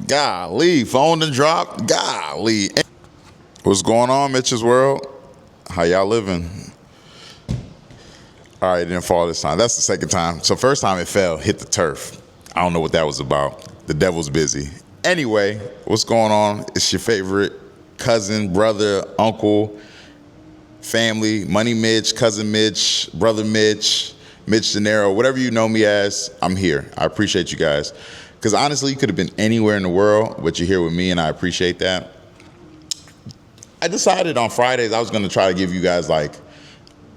Golly, phone done dropped. Golly. What's going on, Mitch's World? How y'all living? All right, it didn't fall this time. That's the second time. So first time it fell, hit the turf. I don't know what that was about. The devil's busy. Anyway, what's going on? It's your favorite cousin, brother, uncle, family, Money Mitch, cousin Mitch, brother Mitch, Mitch De Niro, whatever you know me as, I'm here. I appreciate you guys. Because honestly, you could have been anywhere in the world, but you're here with me, and I appreciate that. I decided on Fridays I was going to try to give you guys like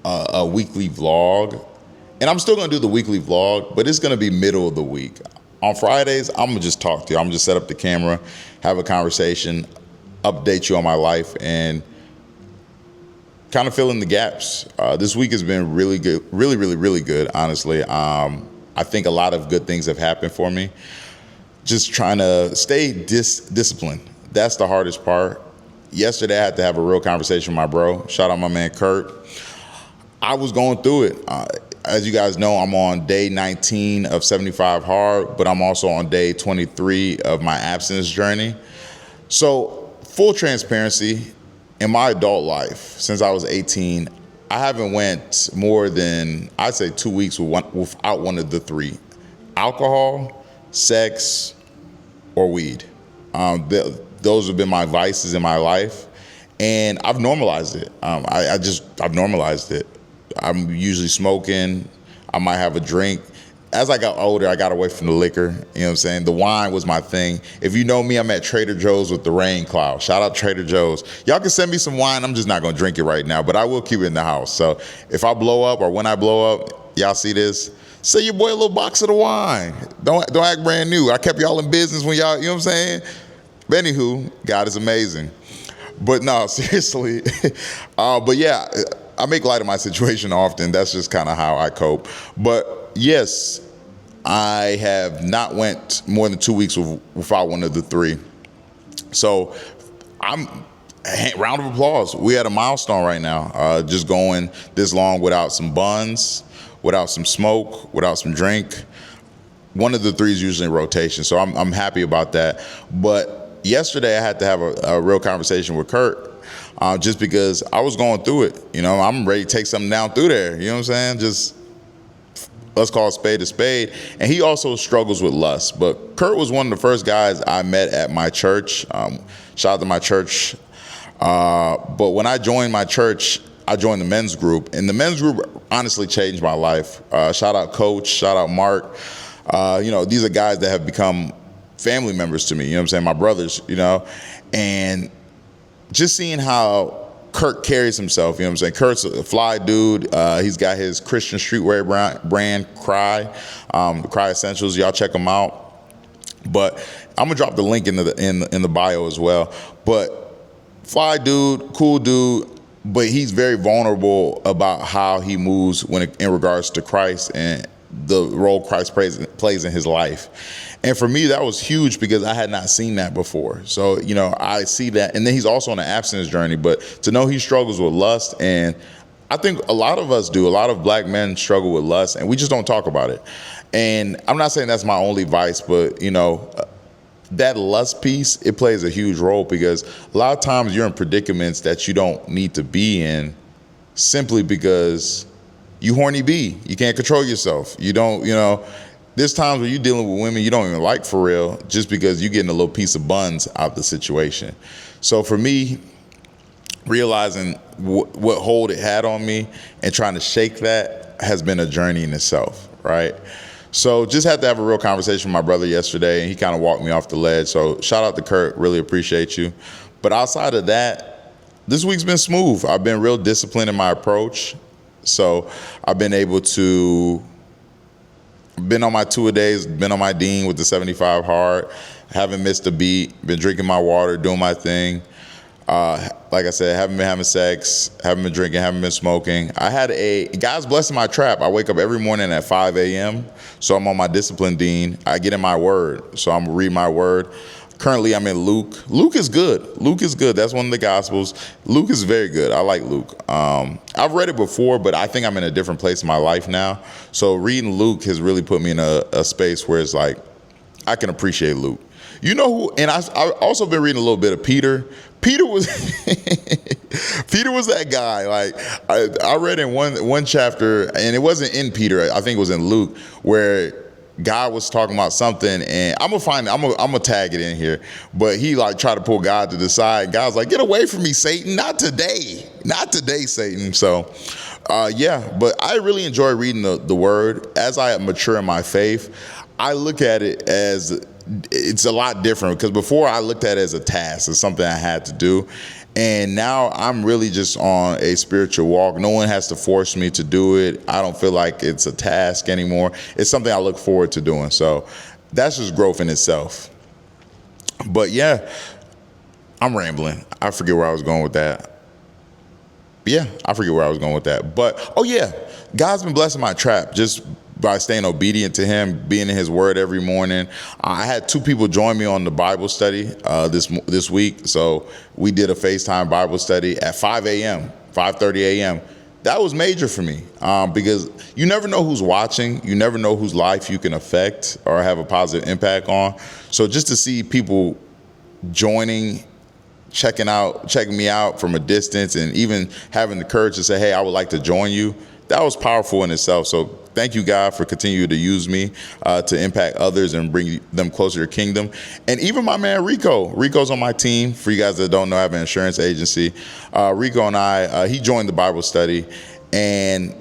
a weekly vlog. And I'm still going to do the weekly vlog, but it's going to be middle of the week. On Fridays, I'm going to just talk to you. I'm going to just set up the camera, have a conversation, update you on my life, and kind of fill in the gaps. This week has been really good, really good, honestly. I think a lot of good things have happened for me. Just trying to stay disciplined. That's the hardest part. Yesterday, I had to have a real conversation with my bro. Shout out my man, Kurt. I was going through it. As you guys know, I'm on day 19 of 75 hard, but I'm also on day 23 of my abstinence journey. So full transparency, in my adult life, since I was 18, I haven't went more than, I'd say 2 weeks without one of the three: alcohol, sex, or weed. Those have been my vices in my life, and I've normalized it. I've normalized it. I'm usually smoking. I might have a drink. As I got older, I got away from the liquor. You know what I'm saying? The wine was my thing. If you know me, I'm at Trader Joe's with the rain cloud. Shout out Trader Joe's. Y'all can send me some wine. I'm just not going to drink it right now, but I will keep it in the house. So if I blow up or when I blow up, y'all see this, send your boy a little box of the wine. Don't act brand new. I kept y'all in business when y'all, you know what I'm saying? But anywho, God is amazing. But no, seriously. But yeah, I make light of my situation often. That's just kind of how I cope. But yes, I have not went more than 2 weeks without one of the three. So round of applause. We at a milestone right now. Just going this long without some buns, without some smoke, without some drink. One of the three is usually in rotation. So I'm happy about that. But yesterday I had to have a real conversation with Kurt. Just because I was going through it. You know, I'm ready to take something down through there. You know what I'm saying? Just let's call a spade. And he also struggles with lust. But Kurt was one of the first guys I met at my church. Shout out to my church. But when I joined my church, I joined the men's group. And the men's group honestly changed my life. Shout out Coach. Shout out Mark. These are guys that have become family members to me. You know what I'm saying? My brothers, you know. And just seeing how Kurt carries himself, you know what I'm saying? Kurt's a fly dude. He's got his Christian streetwear brand, Cry, the Cry Essentials. Y'all check him out. But I'm gonna drop the link in the bio as well. But fly dude, cool dude, but he's very vulnerable about how he moves in regards to Christ and the role Christ plays in his life. And for me, that was huge because I had not seen that before. So, you know, I see that. And then he's also on an abstinence journey. But to know he struggles with lust, and I think a lot of us do. A lot of black men struggle with lust, and we just don't talk about it. And I'm not saying that's my only vice, but, you know, that lust piece, it plays a huge role because a lot of times you're in predicaments that you don't need to be in simply because you horny bee. You can't control yourself. You don't, you know. There's times where you're dealing with women you don't even like for real just because you're getting a little piece of buns out of the situation. So for me, realizing what hold it had on me and trying to shake that has been a journey in itself, right? So just had to have a real conversation with my brother yesterday, and he kind of walked me off the ledge. So shout out to Kurt, really appreciate you. But outside of that, this week's been smooth. I've been real disciplined in my approach. So I've been able to been on my 2-a-days, been on my Dean with the 75 hard, haven't missed a beat, been drinking my water, doing my thing. Like I said, haven't been having sex, haven't been drinking, haven't been smoking. God's blessing my trap. I wake up every morning at 5 a.m., so I'm on my discipline Dean. I get in my word, so I'm reading my word. Currently, I'm in Luke. Luke is good. That's one of the Gospels. Luke is very good. I like Luke. I've read it before, but I think I'm in a different place in my life now. So reading Luke has really put me in a space where it's like, I can appreciate Luke. You know who? And I also been reading a little bit of Peter. Peter was Peter was that guy. Like I read in one chapter, and it wasn't in Peter. I think it was in Luke, where God was talking about something, and I'm gonna tag it in here. But he like tried to pull God to the side. God's like, "Get away from me, Satan! Not today, not today, Satan." So, yeah. But I really enjoy reading the Word as I mature in my faith. I look at it as it's a lot different, because before I looked at it as a task, as something I had to do. And now I'm really just on a spiritual walk. No one has to force me to do it. I don't feel like it's a task anymore. It's something I look forward to doing. So that's just growth in itself. But yeah, I'm rambling. I forget where I was going with that. Yeah, I forget where I was going with that. But, oh yeah, God's been blessing my trap just by staying obedient to him, being in his word every morning. I had 2 people join me on the Bible study this week. So we did a FaceTime Bible study at 5 a.m., 5:30 a.m. That was major for me, because you never know who's watching. You never know whose life you can affect or have a positive impact on. So just to see people joining, checking me out from a distance, and even having the courage to say, "Hey, I would like to join you," that was powerful in itself. So thank you, God, for continuing to use me to impact others and bring them closer to your kingdom. And even my man Rico. Rico's on my team. For you guys that don't know, I have an insurance agency. Rico and I, he joined the Bible study, and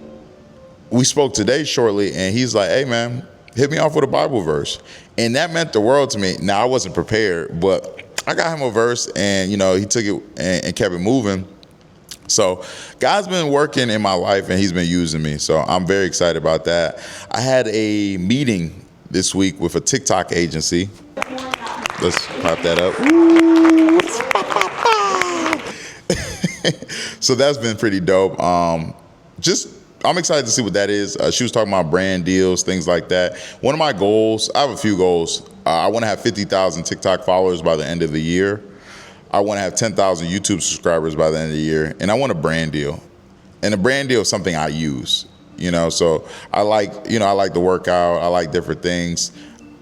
we spoke today shortly, and he's like, "Hey, man, hit me off with a Bible verse." And that meant the world to me. Now, I wasn't prepared, but I got him a verse, and, he took it and kept it moving. So God's been working in my life, and he's been using me. So I'm very excited about that. I had a meeting this week with a TikTok agency. Let's clap that up. So that's been pretty dope. I'm excited to see what that is. She was talking about brand deals, things like that. One of my goals, I have a few goals. I want to have 50,000 TikTok followers by the end of the year. I want to have 10,000 YouTube subscribers by the end of the year, and I want a brand deal. And a brand deal is something I use, So I like to work out. I like different things.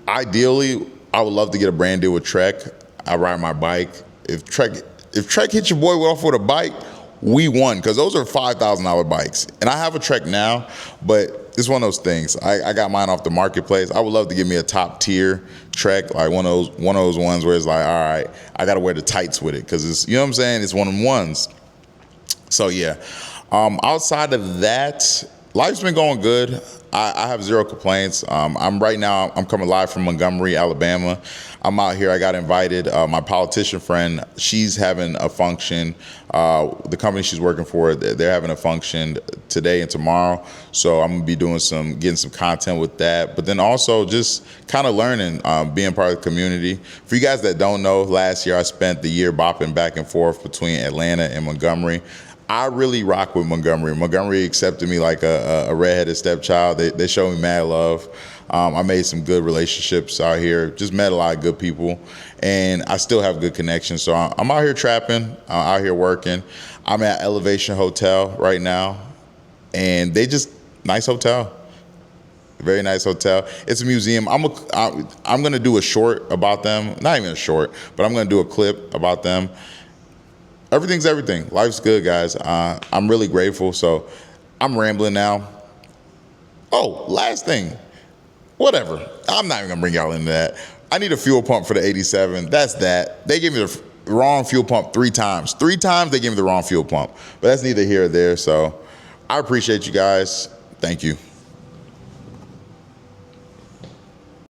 Ideally, I would love to get a brand deal with Trek. I ride my bike. If Trek hits your boy off with a bike, we won, because those are $5,000 bikes. And I have a Trek now, but it's one of those things. I got mine off the marketplace. I would love to give me a top tier Trek, like one of those ones where it's like, all right, I got to wear the tights with it, because it's, what I'm saying? It's one of them ones. So yeah, outside of that, life's been going good. I have zero complaints. I'm coming live from Montgomery, Alabama. I'm out here. I got invited. My politician friend, she's having a function. The company she's working for, they're having a function today and tomorrow. So I'm gonna be getting some content with that. But then also just kind of learning, being part of the community. For you guys that don't know, last year I spent the year bopping back and forth between Atlanta and Montgomery. I really rock with Montgomery. Montgomery accepted me like a redheaded stepchild. They showed me mad love. I made some good relationships out here. Just met a lot of good people, and I still have good connections. So I'm out here trapping, out here working. I'm at Elevation Hotel right now, and nice hotel. Very nice hotel. It's a museum. I'm gonna do a short about them. Not even a short, but I'm gonna do a clip about them. Everything's everything. Life's good, guys. I'm really grateful. So I'm rambling now. Oh, last thing. Whatever. I'm not even going to bring y'all into that. I need a fuel pump for the 87. That's that. They gave me the wrong fuel pump 3 times. 3 times they gave me the wrong fuel pump. But that's neither here or there. So I appreciate you guys. Thank you.